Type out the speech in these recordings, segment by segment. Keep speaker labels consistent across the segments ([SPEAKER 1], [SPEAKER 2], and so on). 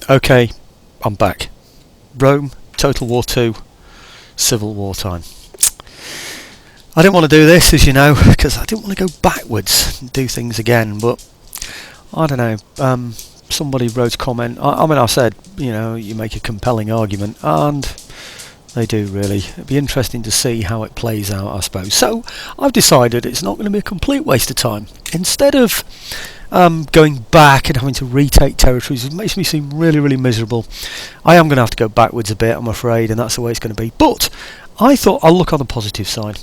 [SPEAKER 1] Okay, I'm back. Rome, Total War 2, Civil War time. I didn't want to do this, as you know, because I didn't want to go backwards and do things again, but I don't know, somebody wrote a comment. I mean, I said, you know, you make a compelling argument, and they do really. It'd be interesting to see how it plays out, I suppose. So I've decided it's not going to be a complete waste of time. Instead of going back and having to retake territories, it makes me seem really, really miserable. I am going to have to go backwards a bit, I'm afraid, and that's the way it's going to be. But I thought I'll look on the positive side.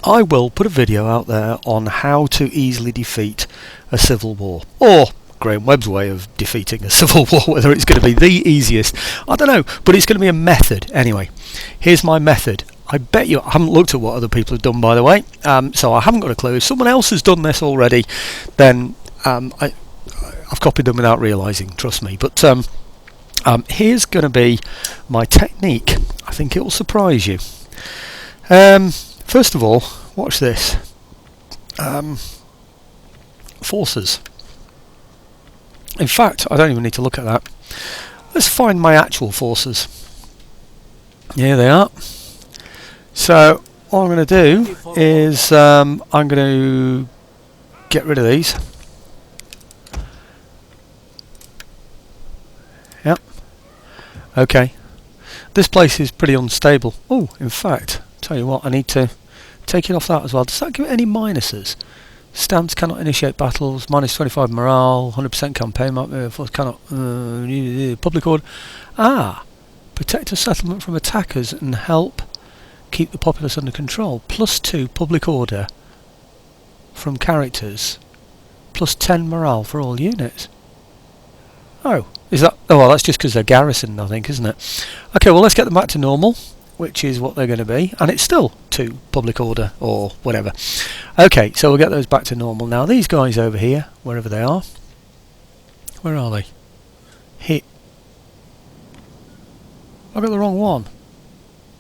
[SPEAKER 1] I will put a video out there on how to easily defeat a civil war, or Graham Webb's way of defeating a civil war, whether it's going to be the easiest, I don't know, but it's going to be a method anyway. Here's my method. I bet you I haven't looked at what other people have done, by the way, so I haven't got a clue. If someone else has done this already, then I've copied them without realising, trust me. But here's going to be my technique. I think it will surprise you. First of all, watch this. Forces. In fact, I don't even need to look at that. Let's find my actual forces. Here they are. So what I'm going to do is I'm going to get rid of these. Yep. Okay. This place is pretty unstable. Oh, in fact, tell you what, I need to take it off that as well. Does that give it any minuses? Stance cannot initiate battles, minus 25 morale, 100% campaign map, force cannot public order. Protect a settlement from attackers and help keep the populace under control. +2 public order from characters. +10 morale for all units. Oh, is that? Oh, well, that's just because they're garrisoned, I think, isn't it? Okay, well, let's get them back to normal, which is what they're going to be, and it's still 2 public order or whatever. Okay, so we'll get those back to normal. Now these guys over here, wherever they are, where are they? Here. I got the wrong one.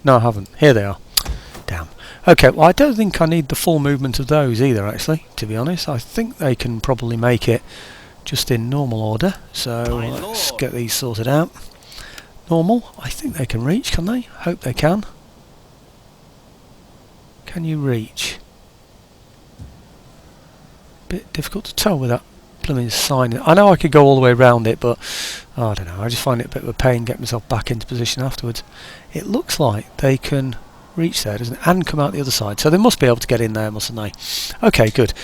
[SPEAKER 1] No, I haven't. Here they are. Damn. Okay, well, I don't think I need the full movement of those either, actually, to be honest. I think they can probably make it just in normal order, so let's get these sorted out. Normal, I think they can reach, can they? Hope they can. Can you reach? Bit difficult to tell with that blooming sign. I know I could go all the way around it, but I don't know, I just find it a bit of a pain getting myself back into position afterwards. It looks like they can reach there, doesn't it? And come out the other side, so they must be able to get in there, mustn't they? Okay, good.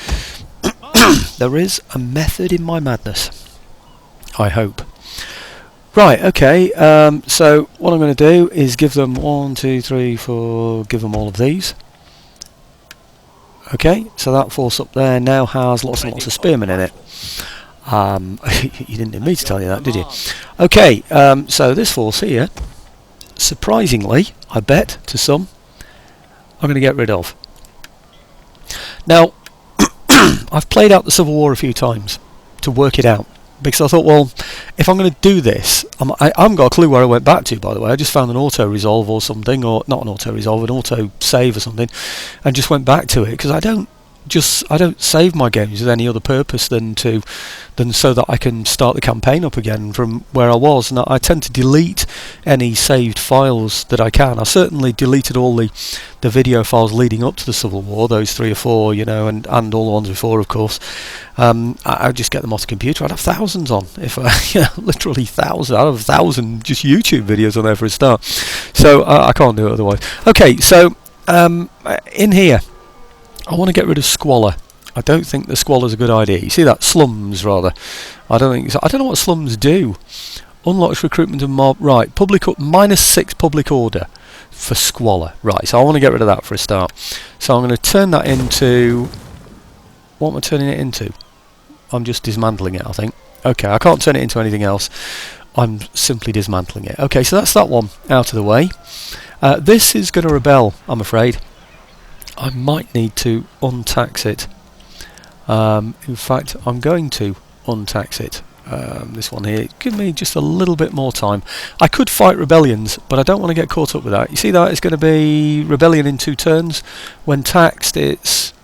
[SPEAKER 1] There is a method in my madness, I hope. Right, okay, so what I'm going to do is give them 1, 2, 3, 4, give them all of these. Okay, so that force up there now has lots and lots of spearmen in it. You didn't need me to tell you that, did you? Okay, so this force here, surprisingly, I bet, to some, I'm going to get rid of. Now, I've played out the Civil War a few times to work it out, because I thought, well, if I'm going to do this, I haven't got a clue where I went back to, by the way. I just found an auto-resolve or something, or not an auto-resolve, an auto-save or something, and just went back to it, because I don't save my games with any other purpose than so that I can start the campaign up again from where I was, and I tend to delete any saved files that I can. I certainly deleted all the video files leading up to the Civil War, those 3 or 4, you know, and all the ones before, of course. I'd just get them off the computer. I'd have thousands on, if literally thousands. I'd have 1,000 just YouTube videos on there for a start. So I can't do it otherwise. Okay, so in here, I want to get rid of squalor. I don't think the squalor's a good idea. You see that? Slums, rather. I don't think so. I don't know what slums do. Unlocks recruitment of mob. Right, -6 public order for squalor. Right, so I want to get rid of that for a start. So I'm going to turn that into... What am I turning it into? I'm just dismantling it, I think. Okay, I can't turn it into anything else. I'm simply dismantling it. Okay, so that's that one out of the way. This is going to rebel, I'm afraid. I might need to untax it. In fact, I'm going to untax it. This one here. Give me just a little bit more time. I could fight rebellions, but I don't want to get caught up with that. You see that? It's going to be rebellion in 2 turns. When taxed, it's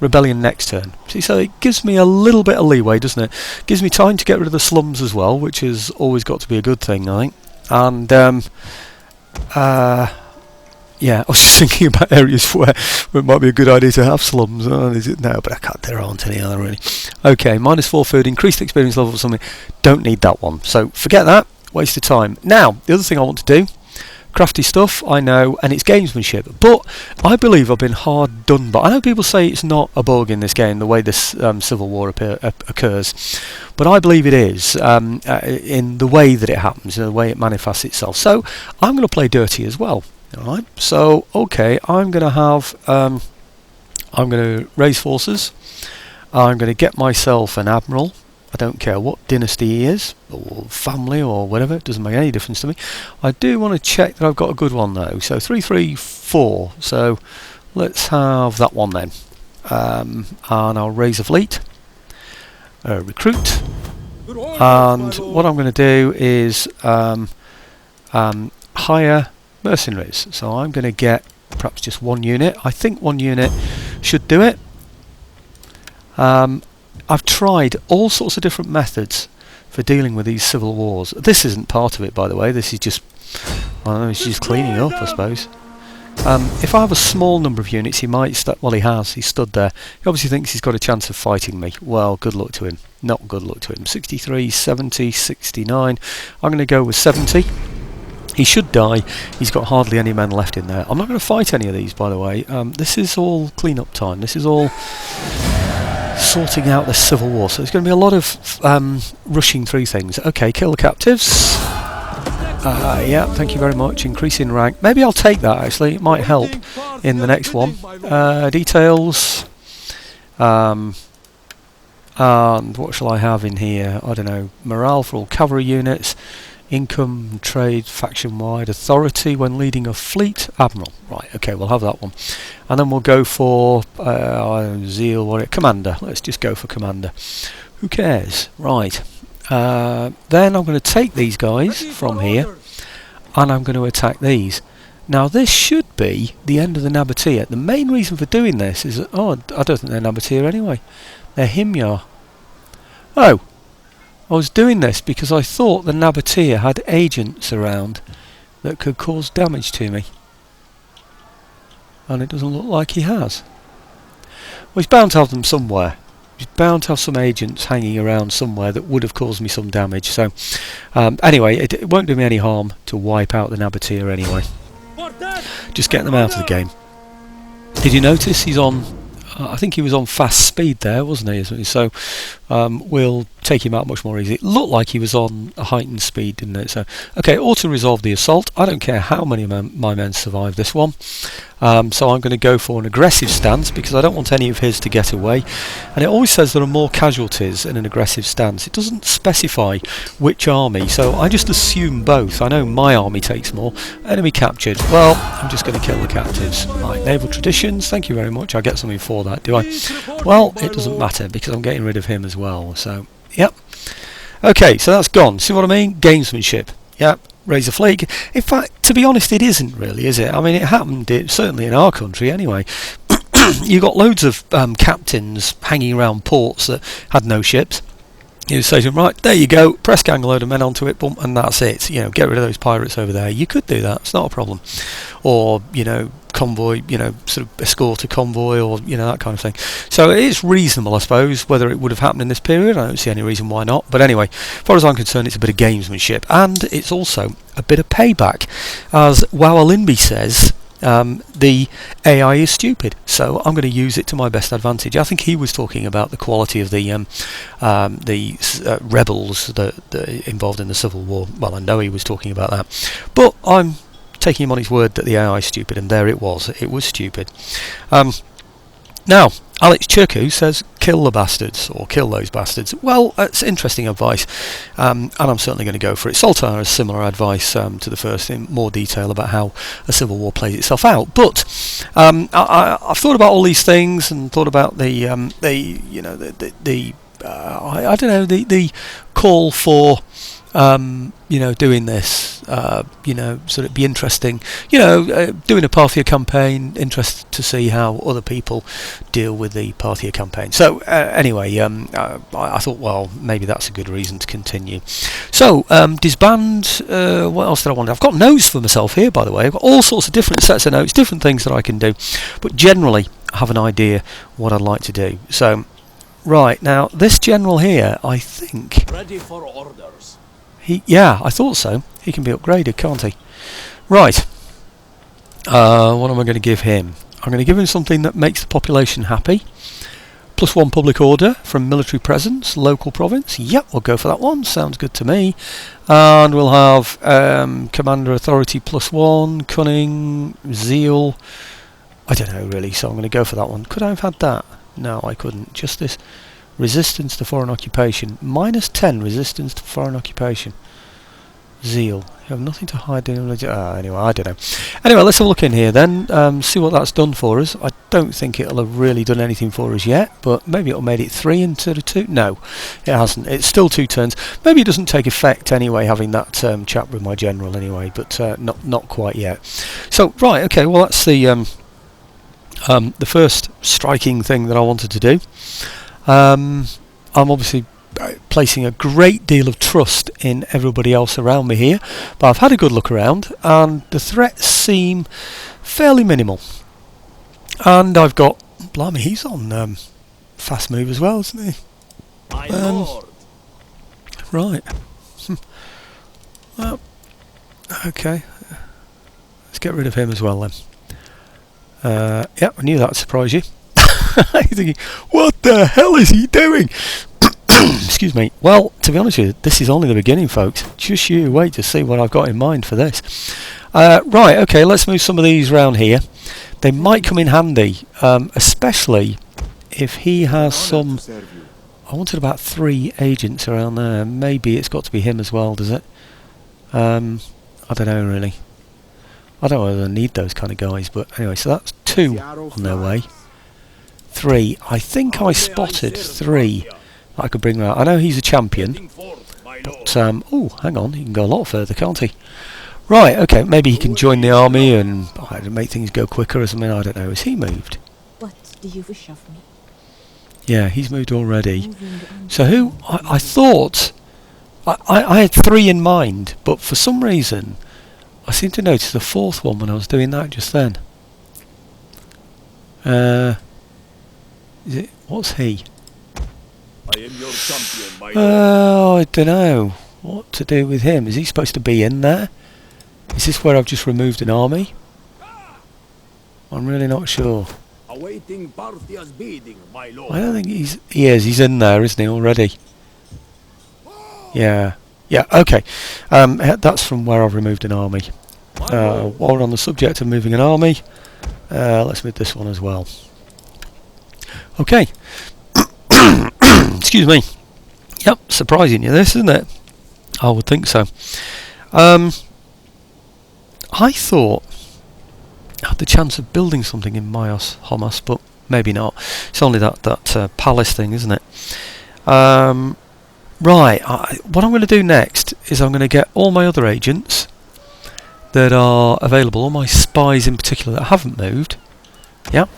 [SPEAKER 1] rebellion next turn. See, so it gives me a little bit of leeway, doesn't it? Gives me time to get rid of the slums as well, which has always got to be a good thing, I think. And yeah, I was just thinking about areas where it might be a good idea to have slums. Is it? No, but I can't. There aren't any other really. Okay, -4 food, increased experience level or something. Don't need that one. So forget that. Waste of time. Now, the other thing I want to do, crafty stuff, I know, and it's gamesmanship. But I believe I've been hard done by. I know people say it's not a bug in this game, the way this civil war occurs. But I believe it is, in the way that it happens, in the way it manifests itself. So I'm going to play dirty as well. Alright, so okay, I'm going to have, I'm going to raise forces. I'm going to get myself an admiral. I don't care what dynasty he is, or family, or whatever, it doesn't make any difference to me. I do want to check that I've got a good one though, so 334, so let's have that one then. And I'll raise a fleet, recruit, and what I'm going to do is hire mercenaries. So I'm going to get perhaps just one unit. I think one unit should do it. I've tried all sorts of different methods for dealing with these civil wars. This isn't part of it, by the way. This is just, I don't know, it's just cleaning up, I suppose. If I have a small number of units, he might well, he has. He stood there. He obviously thinks he's got a chance of fighting me. Well, good luck to him. Not good luck to him. 63, 70, 69. I'm going to go with 70. He should die. He's got hardly any men left in there. I'm not going to fight any of these, by the way. This is all clean-up time. This is all sorting out the civil war. So there's going to be a lot of rushing through things. Okay, kill the captives. Yeah, thank you very much. Increase in rank. Maybe I'll take that, actually. It might help in the next one. Details. And what shall I have in here? I don't know. Morale for all cavalry units. Income, trade, faction-wide, authority when leading a fleet, admiral. Right, okay, we'll have that one. And then we'll go for zeal, what? Commander. Let's just go for commander. Who cares? Right. Then I'm going to take these guys from here, and I'm going to attack these. Now this should be the end of the Nabatea. The main reason for doing this is that, I don't think they're Nabatea anyway. They're Himyar. Oh. I was doing this because I thought the Nabatea had agents around that could cause damage to me. And it doesn't look like he has. Well, he's bound to have them somewhere. He's bound to have some agents hanging around somewhere that would have caused me some damage. So, anyway, it won't do me any harm to wipe out the Nabatea anyway. Just get them out of the game. Did you notice he's on... I think he was on fast speed there, wasn't he? So we'll take him out much more easy. It looked like he was on a heightened speed, didn't it? So, okay, auto-resolve the assault. I don't care how many my men survive this one. So I'm going to go for an aggressive stance because I don't want any of his to get away. And it always says there are more casualties in an aggressive stance. It doesn't specify which army, so I just assume both. I know my army takes more. Enemy captured. Well, I'm just going to kill the captives. Right, naval traditions. Thank you very much. I get something for that, do I? Well, it doesn't matter because I'm getting rid of him as well. So, yep. Okay, so that's gone. See what I mean? Gamesmanship. Yep. Raise a fleet. In fact, to be honest, it isn't really, is it? I mean, it happened, certainly in our country anyway. You got loads of captains hanging around ports that had no ships. You say to them, right, there you go, press gang a load of men onto it, boom, and that's it. You know, get rid of those pirates over there. You could do that, it's not a problem. Or, you know, convoy, you know, sort of escort a convoy or, you know, that kind of thing. So it is reasonable, I suppose. Whether it would have happened in this period, I don't see any reason why not. But anyway, as far as I'm concerned, it's a bit of gamesmanship. And it's also a bit of payback. As Wawalinbi says, the AI is stupid, so I'm going to use it to my best advantage. I think he was talking about the quality of the rebels that involved in the Civil War. Well, I know he was talking about that, but I'm taking him on his word that the AI is stupid, and there it was. It was stupid. Now, Alex Chirku says, kill the bastards, or kill those bastards. Well, that's interesting advice, and I'm certainly going to go for it. Saltar has similar advice to the first in more detail about how a civil war plays itself out. But I've thought about all these things and thought about the call for you know, doing this you know, sort of be interesting. You know, doing a Parthia campaign, interested to see how other people deal with the Parthia campaign. So anyway, I thought, well, maybe that's a good reason to continue. So disband. What else did I want? I've got notes for myself here, by the way. I've got all sorts of different sets of notes, different things that I can do, but generally I have an idea what I'd like to do. So right now, this general here, I think.
[SPEAKER 2] Ready for orders.
[SPEAKER 1] Yeah, I thought so. He can be upgraded, can't he? Right. What am I going to give him? I'm going to give him something that makes the population happy. +1 public order from military presence, local province. Yep, we'll go for that one. Sounds good to me. And we'll have commander authority +1, cunning, zeal. I don't know really, so I'm going to go for that one. Could I have had that? No, I couldn't. Just this resistance to foreign occupation. -10 resistance to foreign occupation. Zeal. You have nothing to hide in. Anyway, I don't know. Anyway, let's have a look in here then. See what that's done for us. I don't think it'll have really done anything for us yet, but maybe it'll made it 3 instead of 2. No, it hasn't. It's still 2 turns. Maybe it doesn't take effect anyway, having that chat with my general anyway, but not quite yet. So right, okay. Well, that's the first striking thing that I wanted to do. I'm obviously placing a great deal of trust in everybody else around me here, but I've had a good look around and the threats seem fairly minimal. And I've got, blimey, he's on fast move as well, isn't he?
[SPEAKER 2] My lord.
[SPEAKER 1] Right. Well, okay. Let's get rid of him as well then. Yeah, I knew that'd surprise you. You're thinking, what the hell is he doing? Excuse me. Well, to be honest with you, this is only the beginning, folks. Just you wait to see what I've got in mind for this. Right, okay, let's move some of these around here. They might come in handy, especially if he has some... I wanted about 3 agents around there. Maybe it's got to be him as well, does it? I don't know, really. I don't know whether I need those kind of guys, but anyway, so that's 2 on their way. 3. I think I spotted 3 I could bring around. I know he's a champion, but oh, hang on, he can go a lot further, can't he? Right, okay, maybe he can join the army and make things go quicker or something. I don't know. Has he moved?
[SPEAKER 3] What do you wish of me?
[SPEAKER 1] Yeah, he's moved already. So who? I thought I had 3 in mind, but for some reason I seemed to notice the 4th one when I was doing that just then. Is it? What's he?
[SPEAKER 2] I am your champion, my lord.
[SPEAKER 1] Oh, I don't know what to do with him. Is he supposed to be in there? Is this where I've just removed an army? I'm really not sure.
[SPEAKER 2] Awaiting Parthia's bidding, my lord.
[SPEAKER 1] I don't think he is. He's in there, isn't he, already? Yeah. Yeah, okay. That's from where I've removed an army. While we're on the subject of moving an army, let's move this one as well. Okay. Excuse me. Yep, surprising you this, isn't it? I would think so. I thought I had the chance of building something in Myos Homos, but maybe not. It's only that palace thing, isn't it? Right, what I'm going to do next is I'm going to get all my other agents that are available, all my spies in particular that haven't moved. Yep.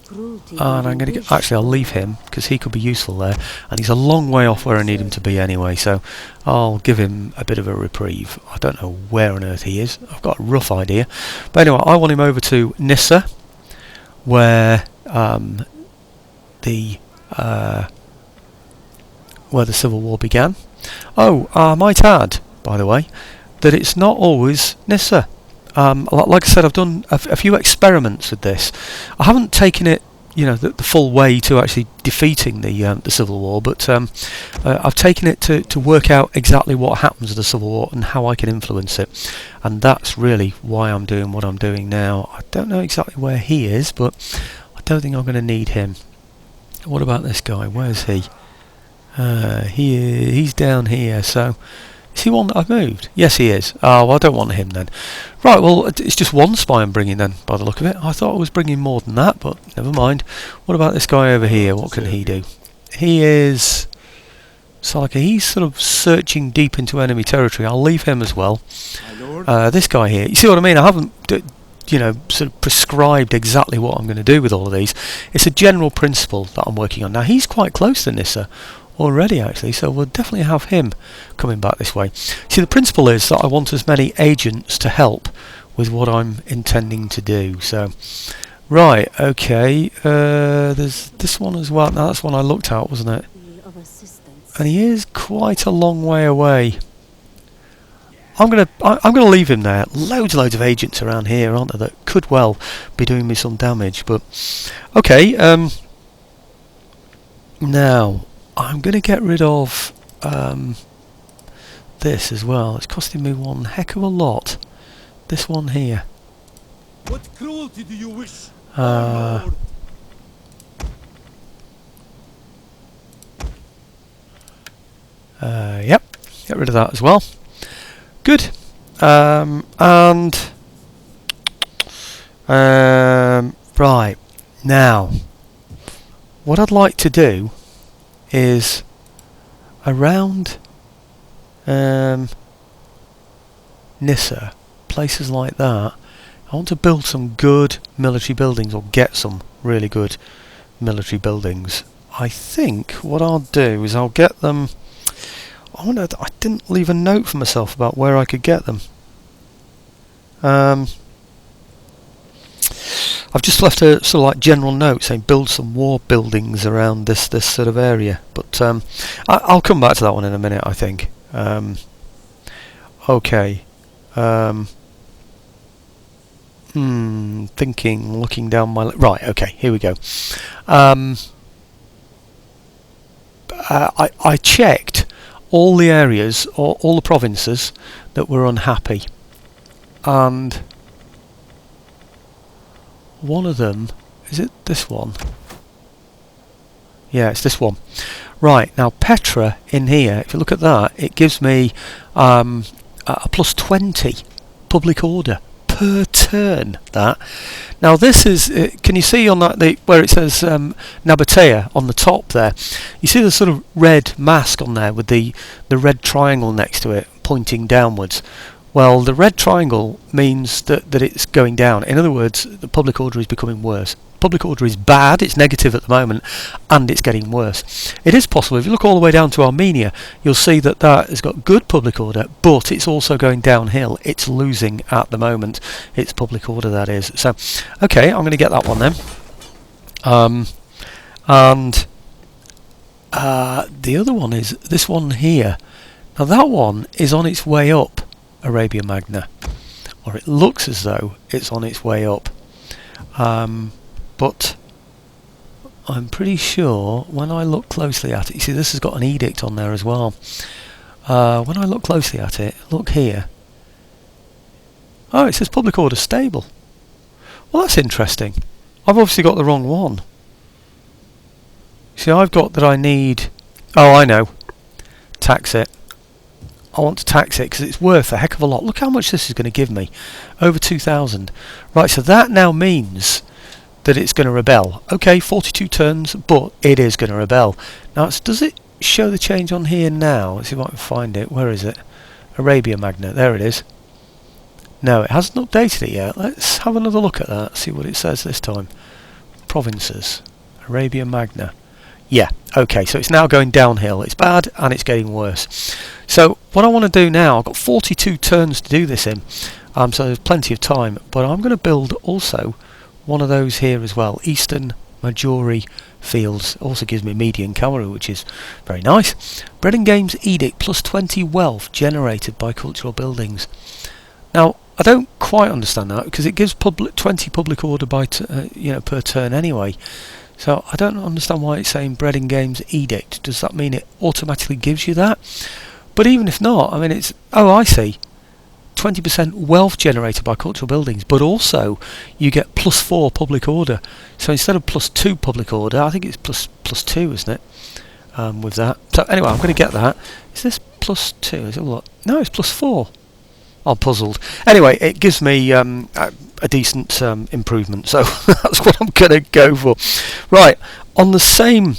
[SPEAKER 1] And I'm going to get... Actually, I'll leave him, because he could be useful there. And he's a long way off where I need him to be anyway, so I'll give him a bit of a reprieve. I don't know where on earth he is. I've got a rough idea. But anyway, I want him over to Nyssa, where the Civil War began. Oh, I might add, by the way, that it's not always Nyssa. Like I said, I've done a few experiments with this. I haven't taken it, the full way to actually defeating the Civil War, but I've taken it to work out exactly what happens in the Civil War and how I can influence it. And that's really why I'm doing what I'm doing now. I don't know exactly where he is, but I don't think I'm going to need him. What about this guy? Where's he? He's down here, so... Is he one that I've moved? Yes, he is. Oh, well, I don't want him then. Right, well, it's just one spy I'm bringing then, by the look of it. I thought I was bringing more than that, but never mind. What about this guy over here? What can he do? He is So like he's sort of searching deep into enemy territory. I'll leave him as well.
[SPEAKER 2] My lord.
[SPEAKER 1] This guy here, you see what I mean? I haven't, sort of prescribed exactly what I'm going to do with all of these. It's a general principle that I'm working on. Now he's quite close to Nissa already actually, so we'll definitely have him coming back this way. See, the principle is that I want as many agents to help with what I'm intending to do. So, right, okay, there's this one as well. Now that's one I looked at, wasn't it?
[SPEAKER 3] Of assistance.
[SPEAKER 1] And he is quite a long way away. I'm gonna leave him there. Loads of agents around here, aren't there, that could well be doing me some damage. But okay, now I'm gonna get rid of this as well. It's costing me one heck of a lot. This one here.
[SPEAKER 2] What cruelty do you wish?
[SPEAKER 1] Yep, get rid of that as well. Good. Right, now what I'd like to do is around Nissa, places like that, I want to build some good military buildings, or get some really good military buildings. I think what I'll do is I'll get them. I didn't leave a note for myself about where I could get them. I've just left a sort of like general note saying build some war buildings around this sort of area, but I'll come back to that one in a minute, I think. Okay. Thinking, looking down my right. Okay, here we go. I checked all the areas, or all the provinces that were unhappy, and one of them, is it this one? Yeah, it's this one. Right, now Petra in here, if you look at that, it gives me a plus 20 public order per turn. That now this is can you see on that where it says Nabatea on the top there, you see the sort of red mask on there with the red triangle next to it pointing downwards. Well, the red triangle means that it's going down. In other words, the public order is becoming worse. Public order is bad, it's negative at the moment, and it's getting worse. It is possible, if you look all the way down to Armenia, you'll see that has got good public order, but it's also going downhill. It's losing at the moment, its public order, that is. So, okay, I'm going to get that one then. And the other one is this one here. Now that one is on its way up, Arabia Magna, or it looks as though it's on its way up. But I'm pretty sure when I look closely at it, you see this has got an edict on there as well. When I look closely at it, look here. Oh, it says public order stable. Well, that's interesting. I've obviously got the wrong one. See, I've got that I need... Oh, I know. Tax it. I want to tax it because it's worth a heck of a lot. Look how much this is going to give me. Over 2,000. Right, so that now means that it's going to rebel. Okay, 42 turns, but it is going to rebel. Now, does it show the change on here now? Let's see if I can find it. Where is it? Arabia Magna. There it is. No, it hasn't updated it yet. Let's have another look at that. See what it says this time. Provinces. Arabia Magna. Yeah, okay, so it's now going downhill. It's bad and it's getting worse. So what I want to do now, I've got 42 turns to do this in, so there's plenty of time, but I'm going to build also one of those here as well. Eastern Majori Fields also gives me median cavalry, which is very nice. Bread and Games Edict, plus 20 wealth generated by cultural buildings. Now, I don't quite understand that because it gives 20 public order by per turn anyway. So I don't understand why it's saying Bread and Games Edict. Does that mean it automatically gives you that? But even if not, I mean it's... Oh, I see. 20% wealth generated by cultural buildings, but also you get plus 4 public order. So instead of plus 2 public order, I think it's plus 2, isn't it? With that. So anyway, I'm going to get that. Is this plus 2? Is it what? No, it's plus 4. I'm puzzled. Anyway, it gives me a decent improvement, so that's what I'm going to go for. Right, on the same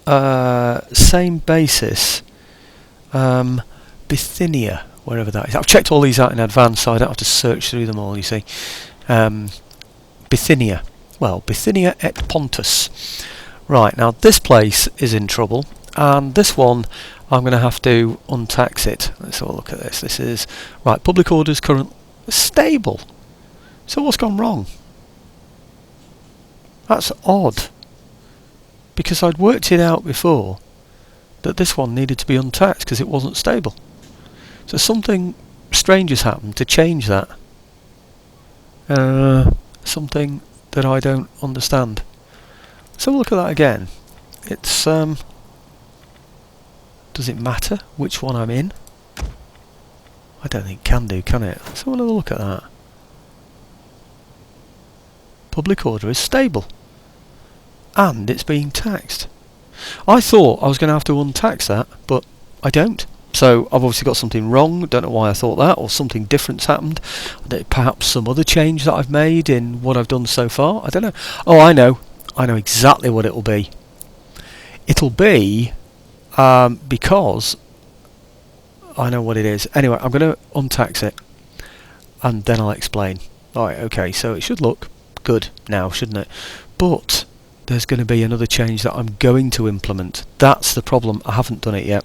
[SPEAKER 1] same basis, Bithynia, wherever that is. I've checked all these out in advance, so I don't have to search through them all, you see. Bithynia. Well, Bithynia et Pontus. Right, now this place is in trouble, and this one I'm going to have to untax it. Let's have a look at this. This is... Right, public orders current... Stable. So what's gone wrong? That's odd. Because I'd worked it out before that this one needed to be untaxed because it wasn't stable. So something strange has happened to change that. Something that I don't understand. So look at that again. It's does it matter which one I'm in? I don't think it can do, can it? Let's have a look at that. Public order is stable. And it's being taxed. I thought I was going to have to untax that, but I don't. So I've obviously got something wrong. Don't know why I thought that, or something different's happened. Perhaps some other change that I've made in what I've done so far. I don't know. Oh, I know. I know exactly what it'll be. It'll be because I know what it is. Anyway, I'm going to untax it, and then I'll explain. Alright, okay, so it should look good now, shouldn't it? But there's going to be another change that I'm going to implement. That's the problem. I haven't done it yet.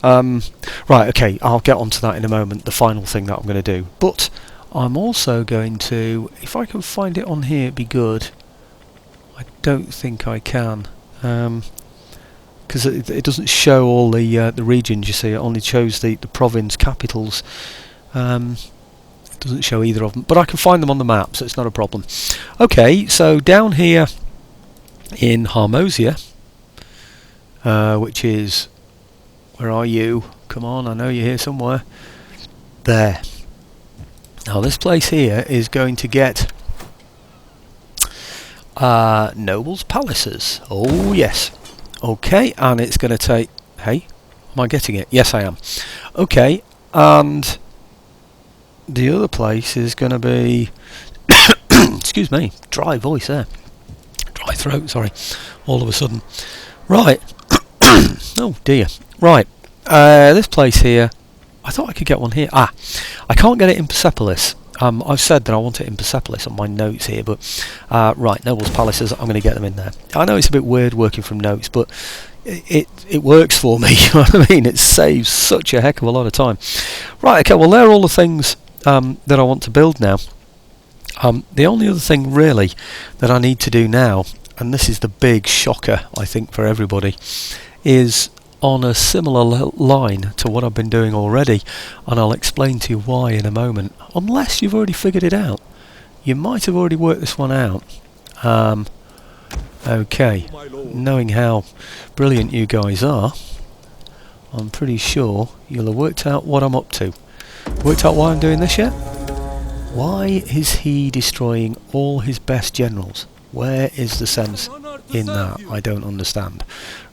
[SPEAKER 1] Right, okay, I'll get onto that in a moment, the final thing that I'm going to do. But I'm also going to, if I can find it on here, it'd be good. I don't think I can. Because it doesn't show all the regions, you see. It only shows the province capitals. It doesn't show either of them, but I can find them on the map, so it's not a problem. Okay, so down here in Harmosia, which is... Where are you? Come on, I know you're here somewhere. There. Now this place here is going to get nobles' palaces. Oh yes. Okay, and it's going to take... Hey, am I getting it? Yes, I am. Okay, and the other place is going to be... Excuse me, dry voice there. Dry throat, sorry. All of a sudden. Right. Oh dear. Right. This place here... I thought I could get one here. Ah, I can't get it in Persepolis. I've said that I want it in Persepolis on my notes here, but right, Nobles' Palaces, I'm going to get them in there. I know it's a bit weird working from notes, but it works for me, you know what I mean? It saves such a heck of a lot of time. Right, okay, well, they're all the things that I want to build now. The only other thing, really, that I need to do now, and this is the big shocker, I think, for everybody, is... on a similar line to what I've been doing already, and I'll explain to you why in a moment, unless you've already figured it out. You might have already worked this one out. Okay, knowing how brilliant you guys are, I'm pretty sure you'll have worked out what I'm up to. Worked out why I'm doing this yet? Why is he destroying all his best generals? Where is the sense in that? I don't understand.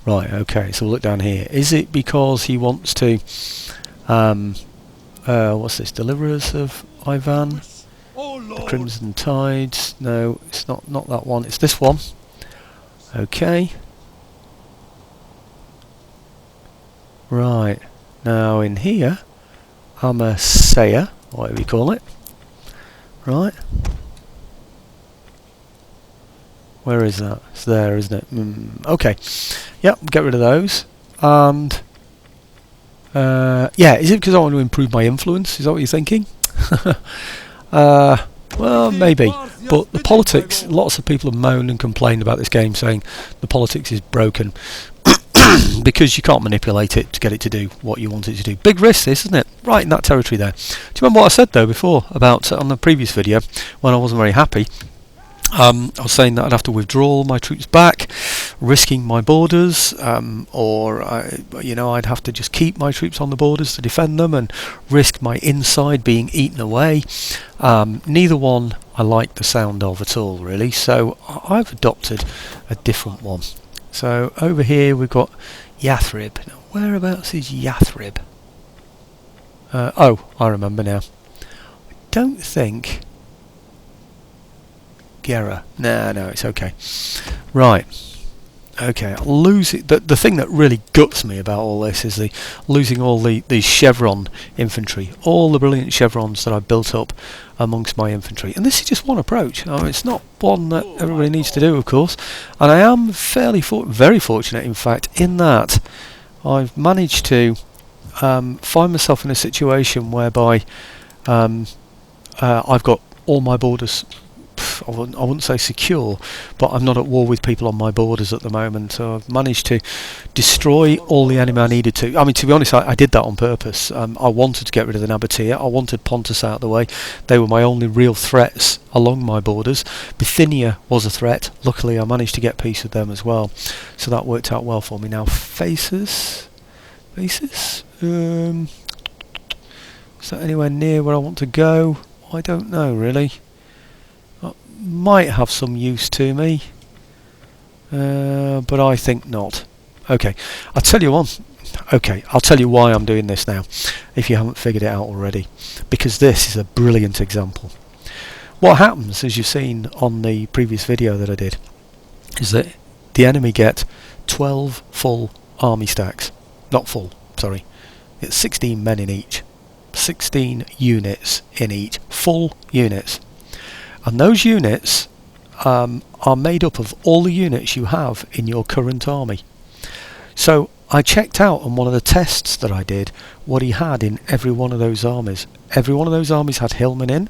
[SPEAKER 1] Right, okay, so we'll look down here. Is it because he wants to... what's this? Deliverers of Ivan? The Crimson Tides? No, it's not that one. It's this one. Okay. Right. Now in here, I'm a Sayer, whatever you call it. Right. Where is that? It's there, isn't it? Okay. Yep, get rid of those. And... yeah, is it because I want to improve my influence? Is that what you're thinking? Well, maybe. But the politics, lots of people have moaned and complained about this game, saying the politics is broken. Because you can't manipulate it to get it to do what you want it to do. Big risk this, isn't it? Right in that territory there. Do you remember what I said, though, before, about on the previous video, when I wasn't very happy? I was saying that I'd have to withdraw all my troops back, risking my borders, or you know, I'd have to just keep my troops on the borders to defend them and risk my inside being eaten away. Neither one I like the sound of at all, really, so I've adopted a different one. So over here we've got Yathrib. Now, whereabouts is Yathrib? Oh, I remember now. I don't think... Gera. No, it's okay. Right. Okay, losing the thing that really guts me about all this is losing all these chevron infantry, all the brilliant chevrons that I built up amongst my infantry. And this is just one approach. I mean, it's not one that everybody needs to do, of course. And I am very fortunate, in fact, in that I've managed to find myself in a situation whereby I've got all my borders. I wouldn't say secure, but I'm not at war with people on my borders at the moment. So I've managed to destroy all the enemy I needed to. I mean, to be honest, I did that on purpose. I wanted to get rid of the Nabatea. I wanted Pontus out of the way. They were my only real threats along my borders. Bithynia was a threat. Luckily, I managed to get peace with them as well. So that worked out well for me. Now, faces? Is that anywhere near where I want to go? I don't know, really. Might have some use to me, but I think not. Okay, I'll tell you one. Okay, I'll tell you why I'm doing this now, if you haven't figured it out already, because this is a brilliant example. What happens, as you've seen on the previous video that I did, is that the enemy get 12 full army stacks. Not full, sorry. It's 16 men in each. 16 units in each. Full units. And those units are made up of all the units you have in your current army. So I checked out on one of the tests that I did what he had in every one of those armies. Every one of those armies had hillmen in,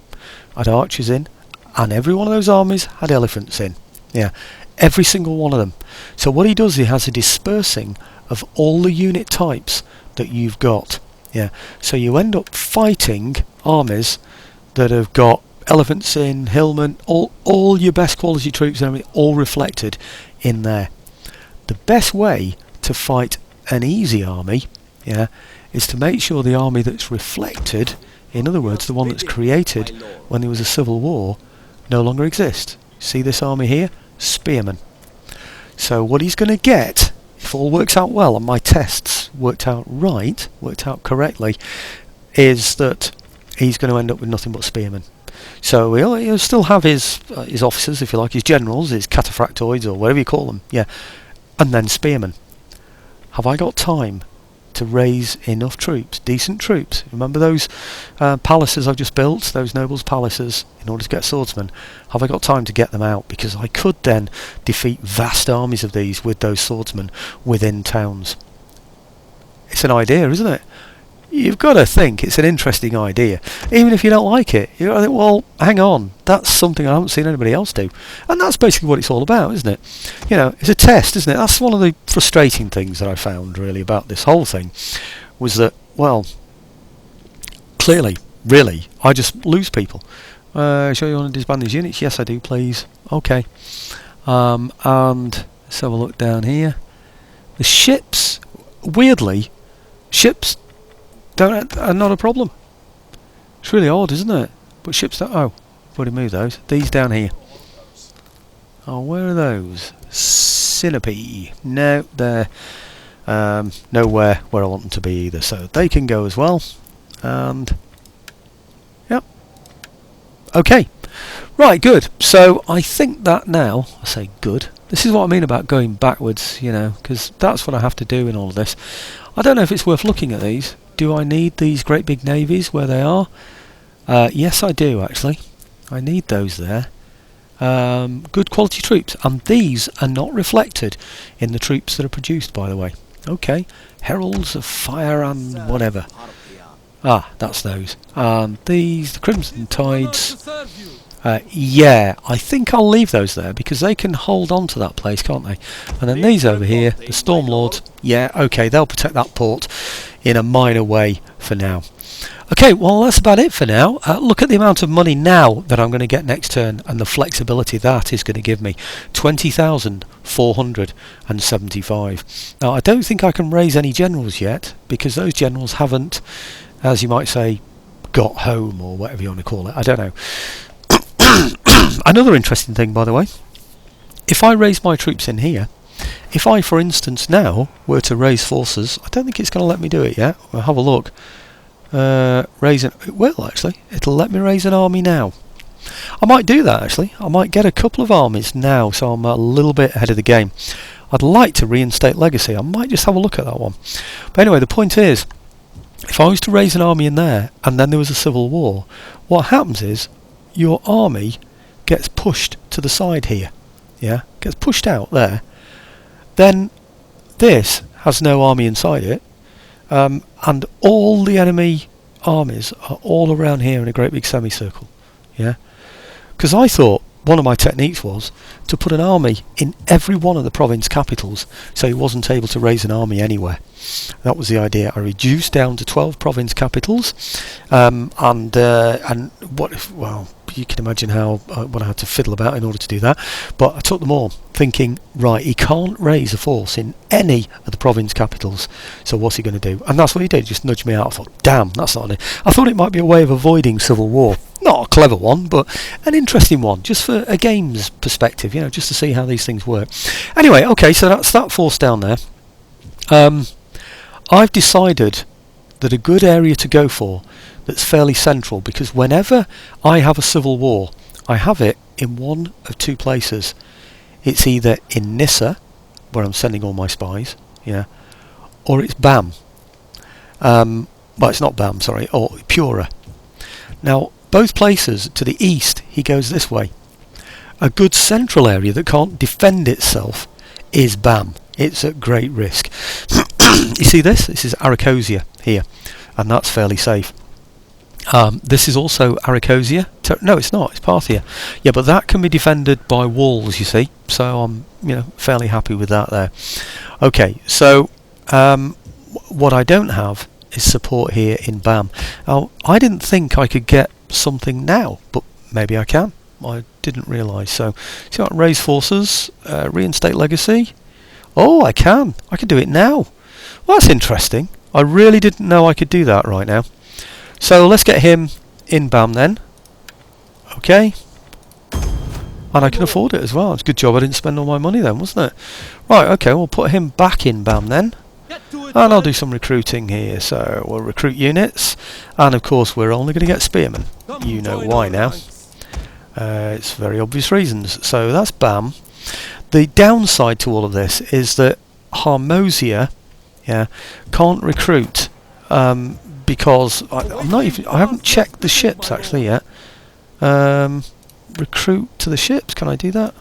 [SPEAKER 1] had archers in, and every one of those armies had elephants in. Yeah, every single one of them. So what he does, he has a dispersing of all the unit types that you've got. Yeah, so you end up fighting armies that have got elephants in, hillmen, all your best quality troops and everything, all reflected in there. The best way to fight an easy army, yeah, is to make sure the army that's reflected, in other words, the one that's created when there was a civil war, no longer exists. See this army here? Spearmen. So what he's going to get, if all works out well and my tests worked out correctly, is that he's going to end up with nothing but spearmen. So he'll still have his officers, if you like, his generals, his cataphractoids, or whatever you call them, yeah, and then spearmen. Have I got time to raise enough troops, decent troops? Remember those palaces I've just built, those nobles' palaces, in order to get swordsmen? Have I got time to get them out? Because I could then defeat vast armies of these with those swordsmen within towns. It's an idea, isn't it? You've got to think it's an interesting idea. Even if you don't like it, you think, well, hang on, that's something I haven't seen anybody else do. And that's basically what it's all about, isn't it? You know, it's a test, isn't it? That's one of the frustrating things that I found, really, about this whole thing, was that, well, clearly, really, I just lose people. Sure you want to disband these units? Yes, I do, please. Okay. And let's have a look down here. The ships, weirdly, ships are not a problem. It's really odd, isn't it? But ships don't. Oh, I've already moved those. These down here. Oh, where are those? Sinope. No, they're nowhere where I want them to be either. So they can go as well. And yep. Okay. Right, good. So I think that now, I say good. This is what I mean about going backwards, you know, because that's what I have to do in all of this. I don't know if it's worth looking at these. Do I need these great big navies where they are? Yes, I do, actually. I need those there. Good quality troops. And these are not reflected in the troops that are produced, by the way. Okay. Heralds of Fire and whatever. Ah, that's those. And these, the Crimson Tides. Yeah, I think I'll leave those there because they can hold on to that place, can't they? And then these over here, the Stormlords, yeah, okay, they'll protect that port in a minor way for now. Okay, well, that's about it for now. Look at the amount of money now that I'm going to get next turn and the flexibility that is going to give me. 20,475. Now, I don't think I can raise any generals yet because those generals haven't, as you might say, got home or whatever you want to call it. I don't know. Another interesting thing, by the way, if I raise my troops in here, if I, for instance, now were to raise forces, I don't think it's going to let me do it yet. We'll have a look. It will, actually. It'll let me raise an army now. I might do that, actually. I might get a couple of armies now, so I'm a little bit ahead of the game. I'd like to reinstate legacy. I might just have a look at that one. But anyway, the point is, if I was to raise an army in there and then there was a civil war, what happens is your army gets pushed to the side here. Yeah, gets pushed out there. Then this has no army inside it, and all the enemy armies are all around here in a great big semicircle. Yeah, because I thought one of my techniques was to put an army in every one of the province capitals, so he wasn't able to raise an army anywhere. That was the idea. I reduced down to 12 province capitals, and what if, well, you can imagine how what I had to fiddle about in order to do that. But I took them all, thinking, right, he can't raise a force in any of the province capitals, so what's he going to do? And that's what he did. Just nudged me out. I thought, damn, that's not it. I thought it might be a way of avoiding civil war. Not a clever one, but an interesting one, just for a game's perspective, you know, just to see how these things work. Anyway, okay, so that's that force down there. I've decided that a good area to go for that's fairly central, because whenever I have a civil war, I have it in one of two places. It's either in Nissa, where I'm sending all my spies, yeah, or it's Bam. Well, it's not Bam, sorry, or Pura. Now, both places to the east, he goes this way. A good central area that can't defend itself is Bam. It's at great risk. You see this? This is Arachosia here, and that's fairly safe. This is also Arachosia. No, it's not. It's Parthia. Yeah, but that can be defended by walls, you see. So I'm, fairly happy with that there. Okay, so what I don't have is support here in Bam. Now, I didn't think I could get something now, but maybe I can. I didn't realise. So, see what? Raise forces, reinstate legacy. Oh, I can. I can do it now. Well, that's interesting. I really didn't know I could do that right now. So let's get him in Bam then. Okay. And I can afford it as well. It's a good job I didn't spend all my money then, wasn't it? Right, okay, we'll put him back in Bam then. And I'll do some recruiting here. So we'll recruit units. And of course we're only going to get spearmen. You know why now. It's very obvious reasons. So that's Bam. The downside to all of this is that Harmosia, can't recruit because I haven't checked the ships actually yet. Recruit to the ships, can I do that?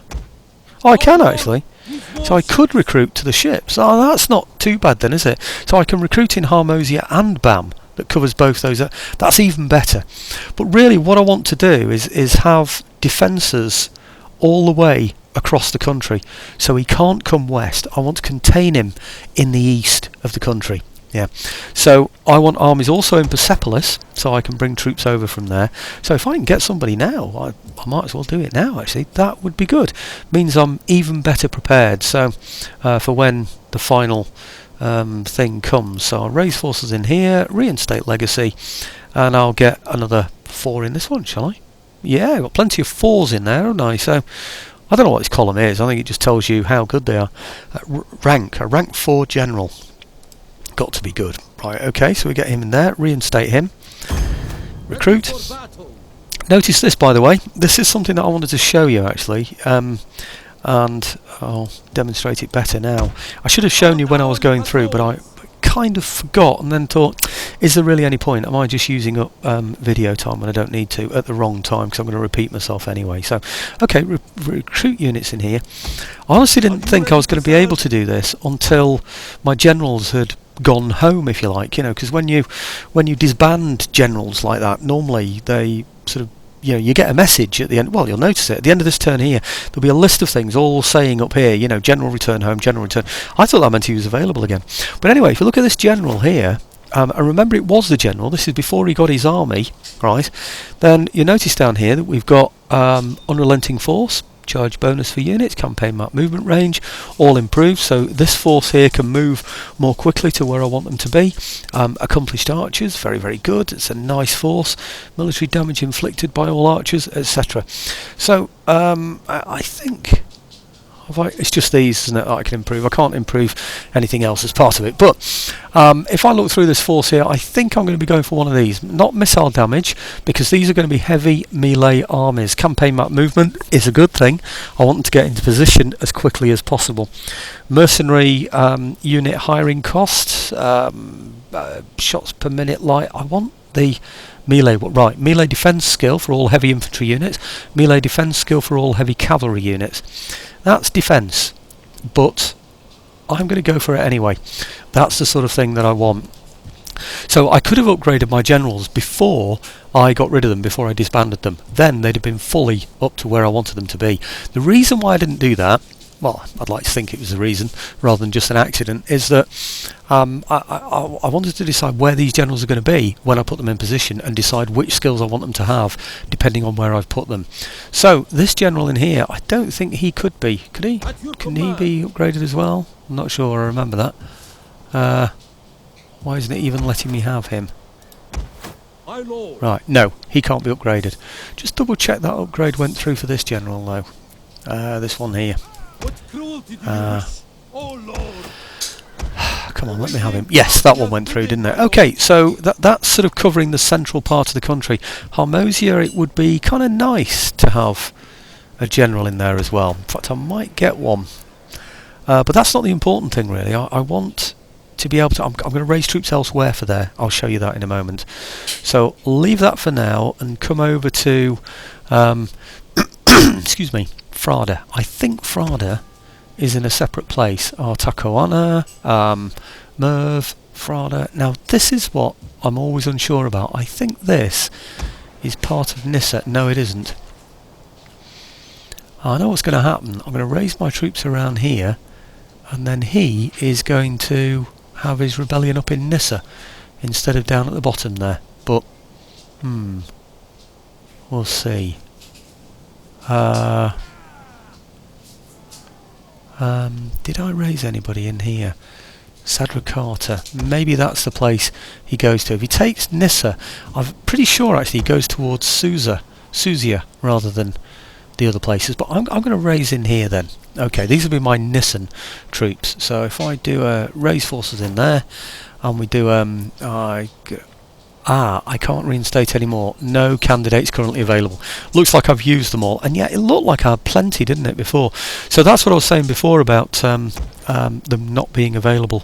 [SPEAKER 1] Oh, I can actually. So I could recruit to the ships. Oh, that's not too bad then, is it? So I can recruit in Harmosia and Bam. That covers both those. That's even better. But really what I want to do is have defences all the way across the country, so he can't come west. I want to contain him in the east of the country. Yeah. So I want armies also in Persepolis, so I can bring troops over from there. So if I can get somebody now, I might as well do it now actually. That would be good. Means I'm even better prepared, so for when the final thing comes. So I'll raise forces in here, reinstate legacy, and I'll get another 4 in this one, shall I? Yeah, I've got plenty of 4s in there, haven't I? So I don't know what this column is. I think it just tells you how good they are. A rank 4 general. Got to be good. Right, okay, so we get him in there, reinstate him. Recruit. Notice this, by the way. This is something that I wanted to show you, actually. And I'll demonstrate it better now. I should have shown you when I was going through, but I kind of forgot and then thought, is there really any point? Am I just using up video time when I don't need to at the wrong time, because I'm going to repeat myself anyway? So, okay, recruit units in here. I honestly didn't think I was going to be able to do this until my generals had gone home, if you like, because when you disband generals like that, normally they sort of, you get a message at the end. Well, you'll notice it at the end of this turn here. There'll be a list of things all saying up here, general return home, general return. I thought that meant he was available again. But anyway, if you look at this general here, and remember it was the general, this is before he got his army, right? Then you notice down here that we've got unrelenting force, charge bonus for units, campaign map movement range, all improved. So this force here can move more quickly to where I want them to be. Accomplished archers, very, very good. It's a nice force. Military damage inflicted by all archers, etc. So I think It's just these, isn't it, that I can improve. I can't improve anything else as part of it. But if I look through this force here, I think I'm going to be going for one of these. Not missile damage, because these are going to be heavy melee armies. Campaign map movement is a good thing. I want them to get into position as quickly as possible. Mercenary unit hiring costs, shots per minute light. I want the melee, right, melee defense skill for all heavy infantry units, melee defense skill for all heavy cavalry units. That's defense, but I'm going to go for it anyway. That's the sort of thing that I want. So I could have upgraded my generals before I got rid of them, before I disbanded them. Then they'd have been fully up to where I wanted them to be. The reason why I didn't do that, well, I'd like to think it was the reason rather than just an accident, is that I wanted to decide where these generals are going to be when I put them in position, and decide which skills I want them to have depending on where I've put them. So this general in here, I don't think he could be. Could he? Can he be upgraded as well? I'm not sure. I remember that. Why isn't it even letting me have him?
[SPEAKER 2] My lord.
[SPEAKER 1] Right, no, he can't be upgraded. Just double check that upgrade went through for this general though. This one here.
[SPEAKER 2] What cruelty do you wish? Oh lord.
[SPEAKER 1] Come on, let me have him. Yes, that one went through, didn't it? Okay, so that's sort of covering the central part of the country. Harmosia, it would be kind of nice to have a general in there as well. In fact, I might get one. But that's not the important thing, really. I want to be able to... I'm going to raise troops elsewhere for there. I'll show you that in a moment. So leave that for now and come over to... excuse me, Frada. I think Frada is in a separate place. Takoana, Merv, Frada. Now this is what I'm always unsure about. I think this is part of Nissa. No, it isn't. I know what's going to happen. I'm going to raise my troops around here, and then he is going to have his rebellion up in Nissa instead of down at the bottom there. But we'll see. Did I raise anybody in here? Sadrakata. Maybe that's the place he goes to. If he takes Nissa, I'm pretty sure actually he goes towards Suzia rather than the other places. But I'm going to raise in here then. Okay, these will be my Nissan troops. So if I do raise forces in there, and we do I can't reinstate anymore. No candidates currently available. Looks like I've used them all, and yet it looked like I had plenty, didn't it, before? So that's what I was saying before about them not being available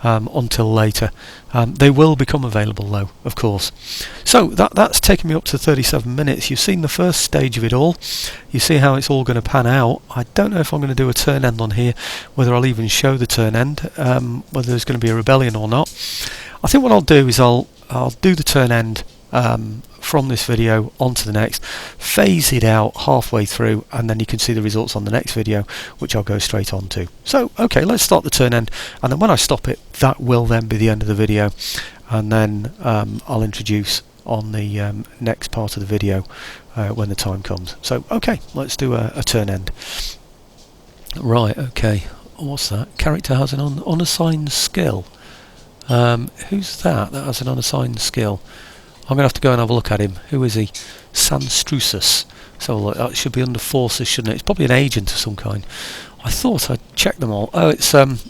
[SPEAKER 1] until later. They will become available though, of course. So that's taken me up to 37 minutes. You've seen the first stage of it all. You see how it's all going to pan out. I don't know if I'm going to do a turn end on here, whether I'll even show the turn end, whether there's going to be a rebellion or not. I think what I'll do is I'll do the turn end from this video onto the next, phase it out halfway through, and then you can see the results on the next video, which I'll go straight on to. So okay, let's start the turn end, and then when I stop it, that will then be the end of the video, and then I'll introduce on the next part of the video when the time comes. So okay, let's do a turn end. Right, okay, what's that? Character has an unassigned skill. Who's that has an unassigned skill? I'm going to have to go and have a look at him. Who is he? Sanstrusus. So look, that should be under forces, shouldn't it? It's probably an agent of some kind. I thought I'd checked them all. Oh, it's an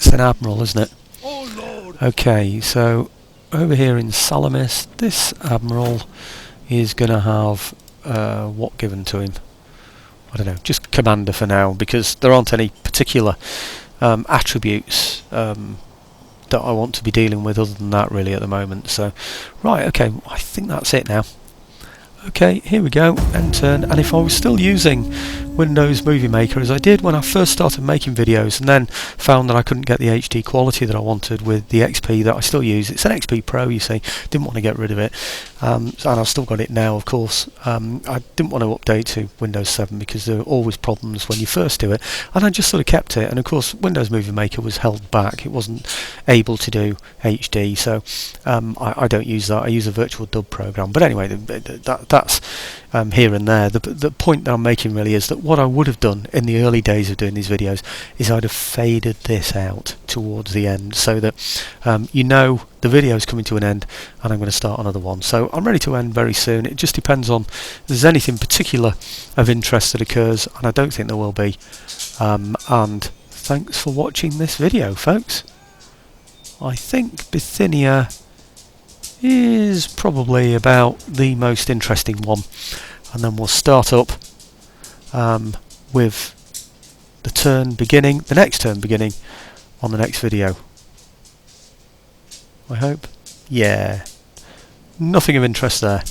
[SPEAKER 1] admiral, isn't it?
[SPEAKER 2] Oh lord.
[SPEAKER 1] Okay, so over here in Salamis, this admiral is going to have what given to him? I don't know, just commander for now, because there aren't any particular attributes that I want to be dealing with other than that really at the moment. So right, okay, I think that's it now. Okay, here we go, end turn. And if I was still using Windows Movie Maker as I did when I first started making videos, and then found that I couldn't get the HD quality that I wanted with the XP that I still use. It's an XP Pro, you see. Didn't want to get rid of it, and I've still got it now, of course. I didn't want to update to Windows 7 because there are always problems when you first do it, and I just sort of kept it. And of course Windows Movie Maker was held back, it wasn't able to do HD, so I don't use that. I use a virtual dub program. But anyway, that's here and there. The point that I'm making really is that what I would have done in the early days of doing these videos is I'd have faded this out towards the end, so that you know the video is coming to an end and I'm going to start another one. So I'm ready to end very soon. It just depends on if there's anything particular of interest that occurs, and I don't think there will be. And thanks for watching this video, folks. I think Bithynia is probably about the most interesting one, and then we'll start up with the next turn beginning on the next video. I hope. Yeah, nothing of interest there.